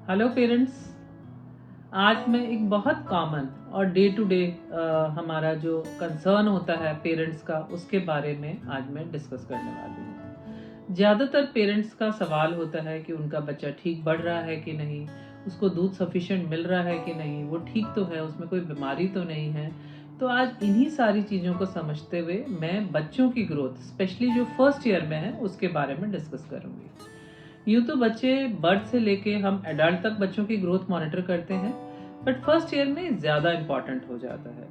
Hello parents. आज मैं एक बहुत कॉमन और डे टू डे हमारा जो कंसर्न होता है पेरेंट्स का, उसके बारे में आज मैं डिस्कस करने वाली हूँ। ज़्यादातर पेरेंट्स का सवाल होता है कि उनका बच्चा ठीक बढ़ रहा है कि नहीं, उसको दूध सफिशिएंट मिल रहा है कि नहीं, वो ठीक तो है, उसमें कोई बीमारी तो नहीं है। तो आज इन्हीं सारी चीज़ों को समझते हुए मैं बच्चों की ग्रोथ, स्पेशली जो फर्स्ट ईयर में है, उसके बारे में डिस्कस करूँगी। यूँ तो बच्चे बर्थ से लेके हम एडल्ट तक बच्चों की ग्रोथ मॉनिटर करते हैं, बट फर्स्ट ईयर में ज़्यादा इम्पॉर्टेंट हो जाता है।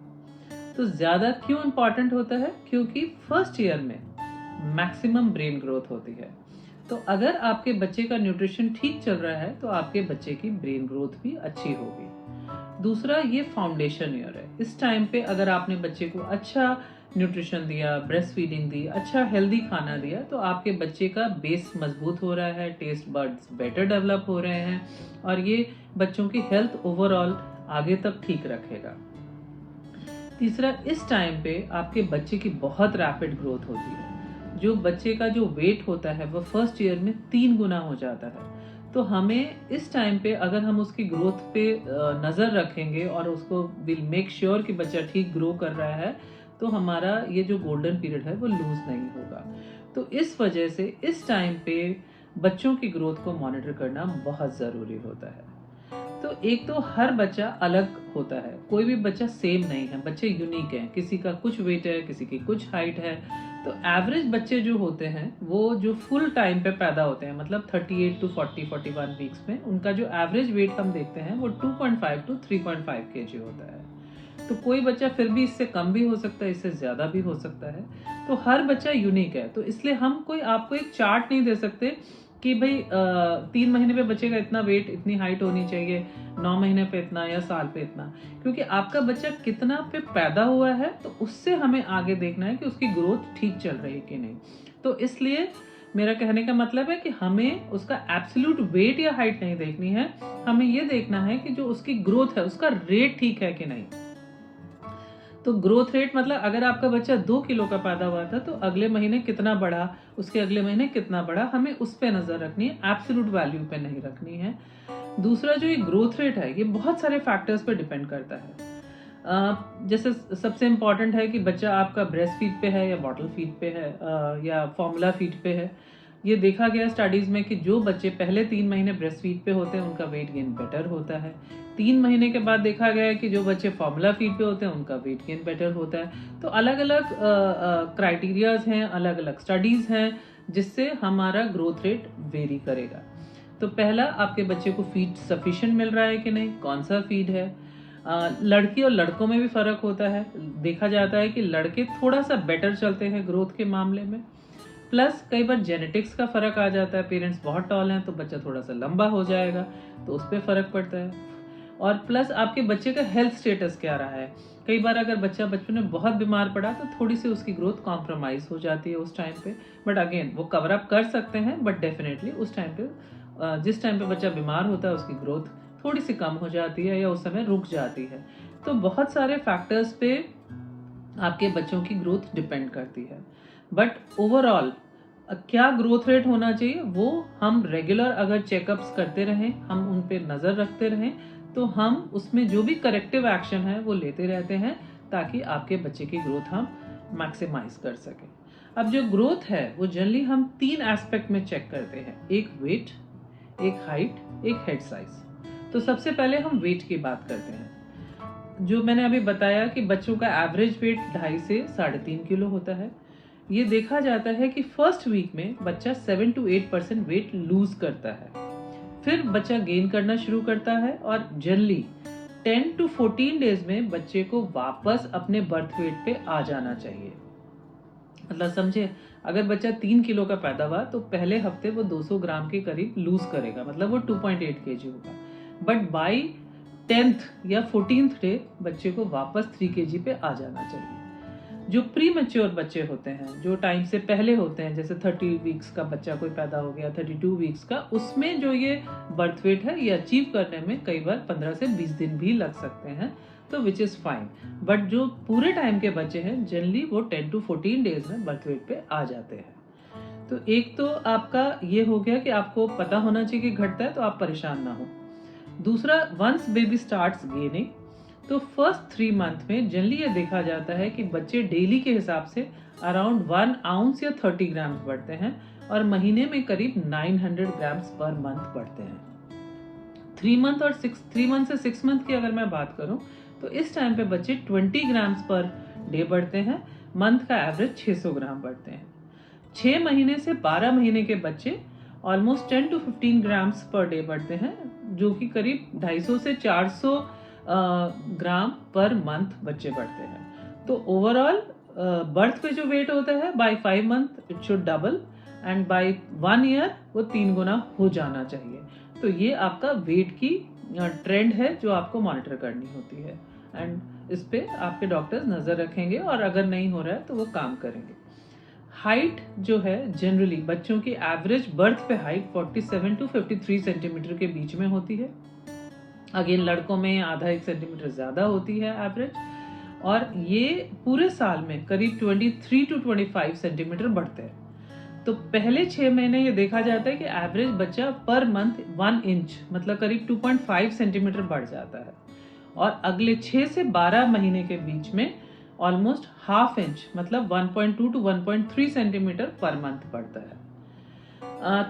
तो ज़्यादा क्यों इम्पॉर्टेंट होता है? क्योंकि फर्स्ट ईयर में मैक्सिमम ब्रेन ग्रोथ होती है। तो अगर आपके बच्चे का न्यूट्रिशन ठीक चल रहा है तो आपके बच्चे की ब्रेन ग्रोथ भी अच्छी होगी। दूसरा, ये फाउंडेशन ईयर है। इस टाइम पे अगर आपने बच्चे को अच्छा न्यूट्रिशन दिया, ब्रेस्ट फीडिंग दी, अच्छा हेल्दी खाना दिया, तो आपके बच्चे का बेस मजबूत हो रहा है, टेस्ट बड्स बेटर डेवलप हो रहे हैं और ये बच्चों की हेल्थ ओवरऑल आगे तक ठीक रखेगा। तीसरा, इस टाइम पे आपके बच्चे की बहुत रैपिड ग्रोथ होती है। जो बच्चे का जो वेट होता है वो फर्स्ट ईयर में 3 गुना हो जाता है। तो हमें इस टाइम पे अगर हम उसकी ग्रोथ पे नज़र रखेंगे और उसको विल मेक श्योर कि बच्चा ठीक ग्रो कर रहा है, तो हमारा ये जो गोल्डन पीरियड है वो लूज नहीं होगा। तो इस वजह से इस टाइम पे बच्चों की ग्रोथ को मॉनिटर करना बहुत ज़रूरी होता है। तो एक तो हर बच्चा अलग होता है, कोई भी बच्चा सेम नहीं है, बच्चे यूनिक हैं, किसी का कुछ वेट है, किसी की कुछ हाइट है। तो एवरेज बच्चे जो होते हैं वो जो फुल टाइम पे पैदा होते हैं, मतलब 38 टू 41 वीक्स में, उनका जो एवरेज वेट हम देखते हैं वो 2.5 टू 3.5 kg होता है। तो कोई बच्चा फिर भी इससे कम भी हो सकता है, इससे ज़्यादा भी हो सकता है। तो हर बच्चा यूनिक है, तो इसलिए हम कोई आपको एक चार्ट नहीं दे सकते कि भाई 3 महीने पे बच्चे का इतना वेट, इतनी हाइट होनी चाहिए, 9 महीने पे इतना या साल पे इतना। क्योंकि आपका बच्चा कितना पे पैदा हुआ है, तो उससे हमें आगे देखना है कि उसकी ग्रोथ ठीक चल रही है कि नहीं। तो इसलिए मेरा कहने का मतलब है कि हमें उसका एब्सोल्यूट वेट या हाइट नहीं देखनी है, हमें ये देखना है कि जो उसकी ग्रोथ है उसका रेट ठीक है कि नहीं। तो ग्रोथ रेट मतलब अगर आपका बच्चा 2 किलो का पैदा हुआ था, तो अगले महीने कितना बढ़ा, उसके अगले महीने कितना बढ़ा, हमें उस पर नजर रखनी है, एब्सोल्यूट वैल्यू पे नहीं रखनी है। दूसरा, जो ये ग्रोथ रेट है ये बहुत सारे फैक्टर्स पे डिपेंड करता है। जैसे सबसे इम्पॉर्टेंट है कि बच्चा आपका ब्रेस्ट फीड पे है या बॉटल फीड पे है, या फॉर्मूला फीड पे है। ये देखा गया स्टडीज में कि जो बच्चे पहले 3 महीने ब्रेस्ट फीड पे होते हैं उनका वेट गेन बेटर होता है। 3 महीने के बाद देखा गया है कि जो बच्चे फॉर्मूला फीड पे होते हैं उनका वेट गेन बेटर होता है। तो अलग अलग क्राइटेरियाज हैं, अलग अलग स्टडीज हैं, जिससे हमारा ग्रोथ रेट वेरी करेगा। तो पहला, आपके बच्चे को फीड सफिशिएंट मिल रहा है कि नहीं, कौन सा फीड है। लड़की और लड़कों में भी फर्क होता है। देखा जाता है कि लड़के थोड़ा सा बेटर चलते हैं ग्रोथ के मामले में। प्लस कई बार जेनेटिक्स का फर्क आ जाता है, पेरेंट्स बहुत टॉल हैं तो बच्चा थोड़ा सा लंबा हो जाएगा, तो उस पर फर्क पड़ता है। और प्लस आपके बच्चे का हेल्थ स्टेटस क्या रहा है। कई बार अगर बच्चा बचपन में बहुत बीमार पड़ा तो थोड़ी सी उसकी ग्रोथ कॉम्प्रोमाइज हो जाती है उस टाइम पे। बट अगेन वो कवर अप कर सकते हैं, बट डेफिनेटली उस टाइम पे जिस टाइम पे बच्चा बीमार होता है उसकी ग्रोथ थोड़ी सी कम हो जाती है या उस समय रुक जाती है। तो बहुत सारे फैक्टर्स पे आपके बच्चों की ग्रोथ डिपेंड करती है। बट ओवरऑल क्या ग्रोथ रेट होना चाहिए, वो हम रेगुलर अगर चेकअप्स करते रहें, हम उन पे नज़र रखते रहें, तो हम उसमें जो भी करेक्टिव एक्शन है वो लेते रहते हैं, ताकि आपके बच्चे की ग्रोथ हम मैक्सिमाइज कर सकें। अब जो ग्रोथ है वो जनरली हम 3 एस्पेक्ट में चेक करते हैं, एक वेट, एक हाइट, एक हेड साइज। तो सबसे पहले हम वेट की बात करते हैं। जो मैंने अभी बताया कि बच्चों का एवरेज वेट 2.5 से 3.5 किलो होता है। ये देखा जाता है कि फर्स्ट वीक में बच्चा 7 to 8% वेट लूज करता है, फिर बच्चा गेन करना शुरू करता है और जनरली 10 to 14 डेज में बच्चे को वापस अपने बर्थ वेट पे आ जाना चाहिए। मतलब समझे, अगर बच्चा 3 किलो का पैदा हुआ तो पहले हफ्ते वो 200 ग्राम के करीब लूज करेगा, मतलब वो 2.8 kg होगा। बट बाई 10th या 14th डे बच्चे को वापस 3 kg पे आ जाना चाहिए। जो प्री मेच्योर बच्चे होते हैं, जो टाइम से पहले होते हैं, जैसे 30 वीक्स का बच्चा कोई पैदा हो गया, 32 वीक्स का, उसमें जो ये बर्थ वेट है ये अचीव करने में कई बार 15 से 20 दिन भी लग सकते हैं, तो विच इज़ फाइन। बट जो पूरे टाइम के बच्चे हैं जनरली वो 10 to 14 डेज में बर्थ वेट पे आ जाते हैं। तो एक तो आपका ये हो गया कि आपको पता होना चाहिए कि घटता है, तो आप परेशान ना हो। दूसरा, वंस बेबी स्टार्ट्स गेनिंग, तो फर्स्ट 3 मंथ में जनरली ये देखा जाता है कि बच्चे डेली के हिसाब से अराउंड 1 आउंस या 30 ग्राम्स बढ़ते हैं और महीने में करीब 900 ग्राम्स पर मंथ बढ़ते हैं। 3 मंथ से 6 मंथ की अगर मैं बात करूं तो इस टाइम पे बच्चे 20 ग्राम्स पर डे बढ़ते हैं, मंथ का एवरेज 600 ग्राम बढ़ते हैं। 6 महीने से 12 महीने के बच्चे almost 10 to 15 grams per day बढ़ते हैं, जो कि करीब 250 से 400 ग्राम पर मंथ बच्चे बढ़ते हैं। तो ओवरऑल बर्थ पे जो वेट होता है by 5 month it should double and by 1 year वो 3 गुना हो जाना चाहिए। तो ये आपका वेट की ट्रेंड है जो आपको मॉनिटर करनी होती है एंड इस पे आपके डॉक्टर्स नज़र रखेंगे और अगर नहीं हो रहा है तो वो काम करेंगे। हाइट जो है जनरली बच्चों की एवरेज बर्थ पे हाइट 47 to 53 सेंटीमीटर के बीच में होती है। अगेन लड़कों में आधा 1 सेंटीमीटर ज़्यादा होती है एवरेज, और ये पूरे साल में करीब 23 to 25 सेंटीमीटर बढ़ते हैं। तो पहले 6 महीने ये देखा जाता है कि एवरेज बच्चा पर मंथ 1 इंच मतलब करीब 2.5 सेंटीमीटर बढ़ जाता है, और अगले 6 से 12 महीने के बीच में ऑलमोस्ट हाफ इंच मतलब 1.2 to 1.3 सेंटीमीटर पर मंथ बढ़ता है।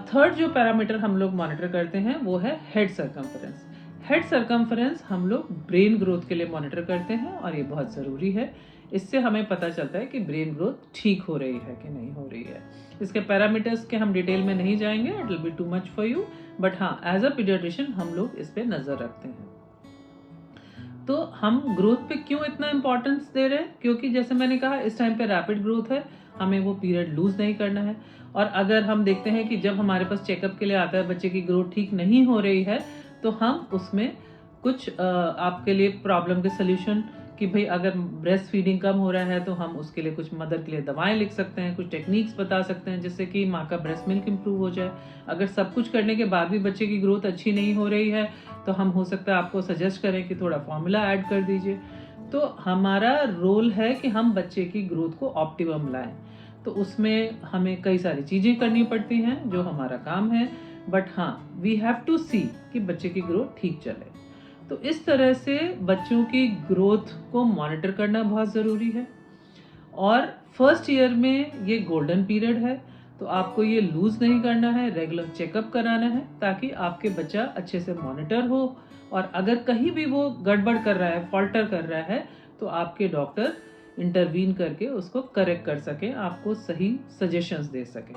थर्ड जो पैरामीटर हम लोग मॉनिटर करते हैं वो है हेड सर्कम्फरेंस। हेड सर्कम्फरेंस हम लोग ब्रेन ग्रोथ के लिए मॉनिटर करते हैं और ये बहुत ज़रूरी है। इससे हमें पता चलता है कि ब्रेन ग्रोथ ठीक हो रही है कि नहीं हो रही है। इसके पैरामीटर्स के हम डिटेल में नहीं जाएंगे, it will be too much for you, but हाँ एज अ पीडियाट्रिशियन हम लोग इस पे नज़र रखते हैं। तो हम ग्रोथ पे क्यों इतना इम्पोर्टेंस दे रहे हैं, क्योंकि जैसे मैंने कहा इस टाइम पे रैपिड ग्रोथ है, हमें वो पीरियड लूज नहीं करना है। और अगर हम देखते हैं कि जब हमारे पास चेकअप के लिए आता है बच्चे की ग्रोथ ठीक नहीं हो रही है, तो हम उसमें कुछ आपके लिए प्रॉब्लम के सोल्यूशन कि भाई अगर ब्रेस्ट फीडिंग कम हो रहा है तो हम उसके लिए कुछ मदर के लिए दवाएं लिख सकते हैं, कुछ टेक्निक्स बता सकते हैं जिससे कि माँ का ब्रेस्ट मिल्क इम्प्रूव हो जाए। अगर सब कुछ करने के बाद भी बच्चे की ग्रोथ अच्छी नहीं हो रही है तो हम हो सकता है आपको सजेस्ट करें कि थोड़ा फॉर्मूला ऐड कर दीजिए। तो हमारा रोल है कि हम बच्चे की ग्रोथ को ऑप्टिमम लाएं, तो उसमें हमें कई सारी चीज़ें करनी पड़ती हैं जो हमारा काम है, बट हाँ वी हैव टू सी कि बच्चे की ग्रोथ ठीक चले। तो इस तरह से बच्चों की ग्रोथ को मॉनिटर करना बहुत ज़रूरी है। और फर्स्ट ईयर में ये गोल्डन पीरियड है, तो आपको ये लूज़ नहीं करना है, रेगुलर चेकअप कराना है ताकि आपके बच्चा अच्छे से मॉनिटर हो, और अगर कहीं भी वो गड़बड़ कर रहा है, फॉल्टर कर रहा है, तो आपके डॉक्टर इंटरवीन करके उसको करेक्ट कर सकें, आपको सही सजेशंस दे सकें।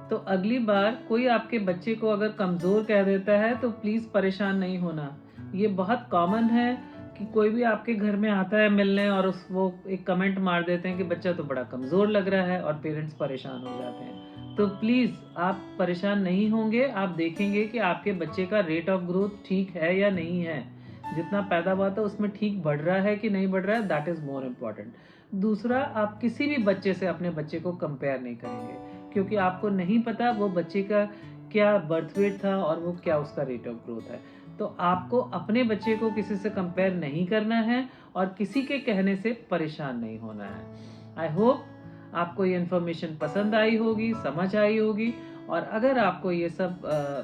तो अगली बार कोई आपके बच्चे को अगर कमज़ोर कह देता है तो प्लीज़ परेशान नहीं होना। ये बहुत कॉमन है कि कोई भी आपके घर में आता है मिलने और वो एक कमेंट मार देते हैं कि बच्चा तो बड़ा कमज़ोर लग रहा है, और पेरेंट्स परेशान हो जाते हैं। तो प्लीज़ आप परेशान नहीं होंगे, आप देखेंगे कि आपके बच्चे का रेट ऑफ ग्रोथ ठीक है या नहीं है, जितना पैदा हुआ था उसमें ठीक बढ़ रहा है कि नहीं बढ़ रहा है, दैट इज़ मोर इम्पॉर्टेंट। दूसरा, आप किसी भी बच्चे से अपने बच्चे को कंपेयर नहीं करेंगे, क्योंकि आपको नहीं पता वो बच्चे का क्या बर्थ वेट था और वो क्या उसका रेट ऑफ ग्रोथ है। तो आपको अपने बच्चे को किसी से कंपेयर नहीं करना है और किसी के कहने से परेशान नहीं होना है। आई होप आपको ये इन्फॉर्मेशन पसंद आई होगी, समझ आई होगी, और अगर आपको ये सब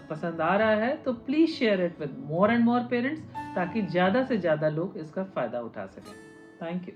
पसंद आ रहा है तो please share it with more and more parents ताकि ज़्यादा से ज़्यादा लोग इसका फ़ायदा उठा सकें। Thank you.